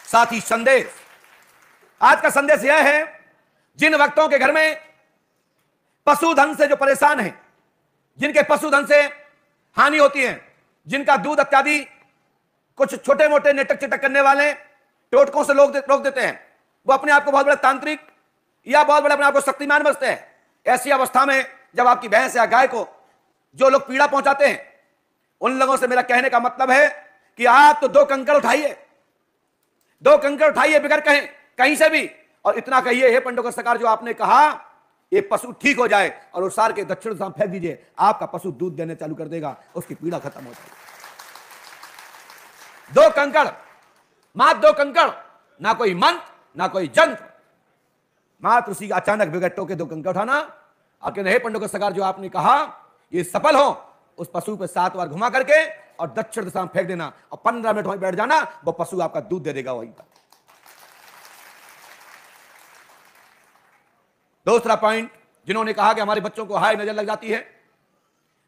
साथ ही संदेश, आज का संदेश यह है, जिन भक्तों के घर में पशुधन से जो परेशान हैं, जिनके पशुधन से हानि होती है, जिनका दूध इत्यादि कुछ छोटे मोटे नेटक चिटक करने वाले टोटकों से रोक देते हैं, वो अपने आप को बहुत बड़ा तांत्रिक या बहुत बड़ा अपने आप को शक्तिमान समझते हैं। ऐसी अवस्था में जब आपकी भैंस या गाय को जो लोग पीड़ा पहुंचाते हैं, उन लोगों से मेरा कहने का मतलब है कि आप तो 2 कंकड़ उठाइए, 2 कंकड़ उठाइए बिगर कहीं से भी, और इतना कहिए, हे पंडों का सरकार, जो आपने कहा ये पशु ठीक हो जाए और उस सार के दक्षिण दिशा में फेंक दीजिए, आपका पशु दूध देने चालू कर देगा, उसकी पीड़ा खत्म हो जाएगी। 2 कंकड़, मात्र 2 कंकड़, ना कोई मंत्र ना कोई जंत्र, मात्र उसी अचानक बिगड़ टोके 2 कंकड़ उठाना, और कहने, हे पंडों का सरकार, जो आपने कहा ये सफल हो, उस पशु पे 7 बार घुमा करके और दक्षिण दिशा में फेंक देना, और 15 मिनट वहीं बैठ जाना, वो पशु आपका दूध दे देगा वहीं पर। दूसरा पॉइंट, जिन्होंने कहा कि हमारे बच्चों को हाई नजर लग जाती है,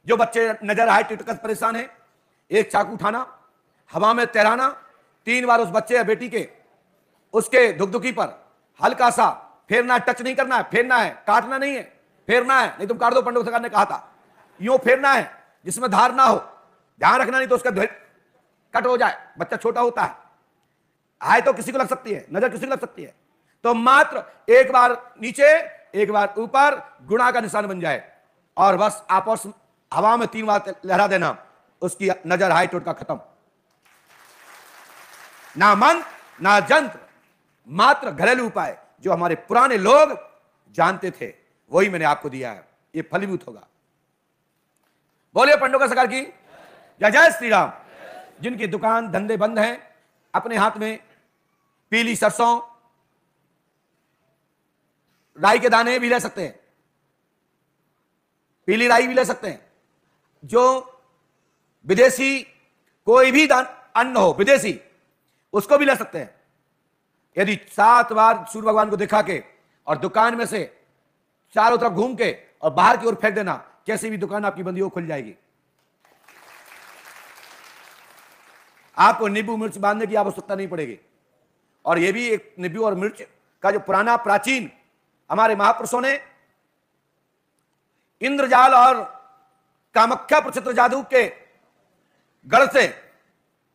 जो बच्चे नजर हाई टिटकस परेशान है, एक चाकू उठाना, हवा में तैराना, 3 बार उस बच्चे या बेटी के उसके दुखदुखी पर हल्का सा फेरना, टच नहीं करना है, फेरना है, काटना नहीं है, फेरना है, नहीं तुम काट दो, पंडित सरकार ने कहा था, यूं फेरना है जिसमें धार ना हो, ध्यान रखना, नहीं तो उसका कट हो जाए, बच्चा छोटा होता है, आय तो किसी को लग सकती है, नजर किसी को लग सकती है, तो मात्र एक बार नीचे एक बार ऊपर गुणा का निशान बन जाए, और बस आपस हवा में 3 बार लहरा देना, उसकी नजर हाई टोटका खत्म। ना मंत्र ना जंत्र, मात्र घरेलू उपाय जो हमारे पुराने लोग जानते थे, वही मैंने आपको दिया है, ये फलीभूत होगा। बोलिए पंडों का सरकार की जय। जय श्री राम। जिनकी दुकान धंधे बंद हैं, अपने हाथ में पीली सरसों, राई के दाने भी ले सकते हैं, पीली राई भी ले सकते हैं, जो विदेशी कोई भी अन्न हो विदेशी, उसको भी ले सकते हैं। यदि 7 बार सूर्य भगवान को दिखा के और दुकान में से चारों तरफ घूम के और बाहर की ओर फेंक देना, कैसी भी दुकान आपकी बंदी हो खुल जाएगी। आपको नींबू मिर्च बांधने की आवश्यकता नहीं पड़ेगी। और यह भी एक नींबू और मिर्च का जो पुराना प्राचीन हमारे महापुरुषों ने इंद्रजाल और कामाख्या प्रचित्र जादू के गढ़ से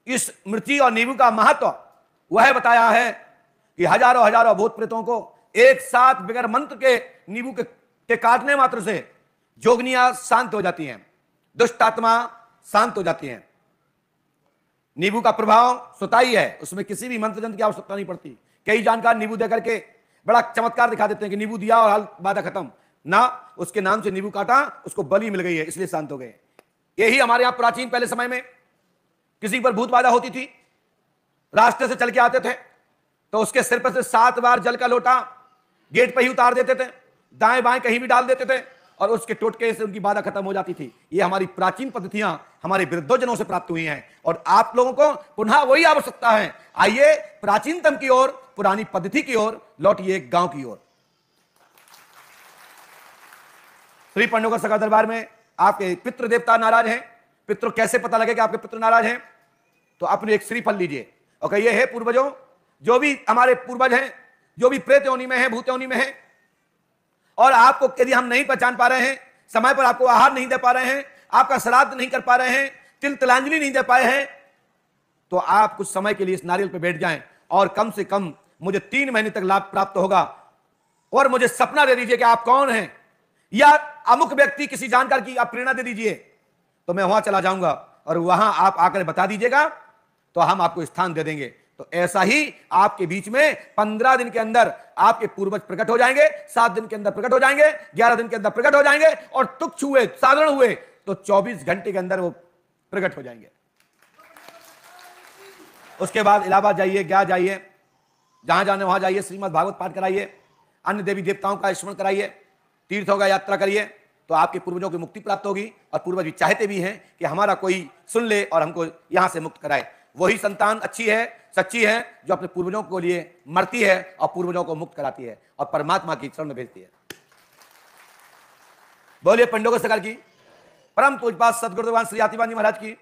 इस मिर्ची और नींबू का महत्व वह बताया है कि हजारों हजारों भूत प्रेतों को एक साथ बगैर मंत्र के नींबू के काटने मात्र से जोगनियां शांत हो जाती हैं, दुष्ट आत्मा शांत हो जाती हैं। नींबू का प्रभाव सुताई है, उसमें किसी भी मंत्र जंत्र की आवश्यकता नहीं पड़ती। कई जानकार नींबू देकर के बड़ा चमत्कार दिखा देते हैं कि नींबू दिया और हाल बाधा खत्म, ना उसके नाम से नींबू काटा, उसको बलि मिल गई है इसलिए शांत हो गए। यही हमारे यहां प्राचीन पहले समय में किसी पर भूत बाधा होती थी, रास्ते से चल के आते थे तो उसके सिर पर से 7 बार जल का लोटा गेट पर ही उतार देते थे, दाएं बाएं कहीं भी डाल देते थे, और उसके टोटके से उनकी बाधा खत्म हो जाती थी। ये हमारी प्राचीन पद्धतियां हमारे वृद्धोजनों से प्राप्त हुई हैं, और आप लोगों को पुनः वही आवश्यकता है। आइए प्राचीनतम की ओर, पुरानी पद्धति की ओर लौटिए, गांव की ओर। श्री पंडों सरकार दरबार में आपके पितृ देवता नाराज हैं। पितृ कैसे पता लगे कि आपके पितृ नाराज हैं? तो अपने एक श्रीफल लीजिए और कहिए, हे पूर्वजों, जो भी हमारे पूर्वज हैं, जो भी प्रेत योनि में है, भूत योनि में है, और आपको यदि हम नहीं पहचान पा रहे हैं, समय पर आपको आहार नहीं दे पा रहे हैं, आपका श्राद्ध नहीं कर पा रहे हैं, तिलांजलि नहीं दे पाए हैं, तो आप कुछ समय के लिए इस नारियल पर बैठ जाएं और कम से कम मुझे 3 महीने तक लाभ प्राप्त होगा, और मुझे सपना दे दीजिए कि आप कौन हैं, या अमुक व्यक्ति किसी जानकार की आप प्रेरणा दे दीजिए, तो मैं वहां चला जाऊंगा और वहां आप आकर बता दीजिएगा, तो हम आपको स्थान दे देंगे। तो ऐसा ही आपके बीच में 15 दिन के अंदर आपके पूर्वज प्रकट हो जाएंगे, 7 दिन के अंदर प्रकट हो जाएंगे, 11 दिन के अंदर प्रकट हो जाएंगे, और तुच्छ हुए, साधारण हुए तो 24 घंटे के अंदर वो प्रकट हो जाएंगे। उसके बाद इलाहाबाद जाइए, गया जाइए, जहां जाने वहां जाइए, श्रीमद् भागवत पाठ कराइए, अन्य देवी देवताओं का स्मरण कराइए, तीर्थों का यात्रा करिए, तो आपके पूर्वजों की मुक्ति प्राप्त होगी। और पूर्वज भी चाहते भी हैं कि हमारा कोई सुन ले और हमको यहां से मुक्त कराए। वही संतान अच्छी है, सच्ची है, जो अपने पूर्वजों के लिए मरती है और पूर्वजों को मुक्त कराती है और परमात्मा की शरण में भेजती है। बोलिए पंडों सरकार की, परम पूज्यपाद सद्गुरु भगवान श्री आतिवानी महाराज की।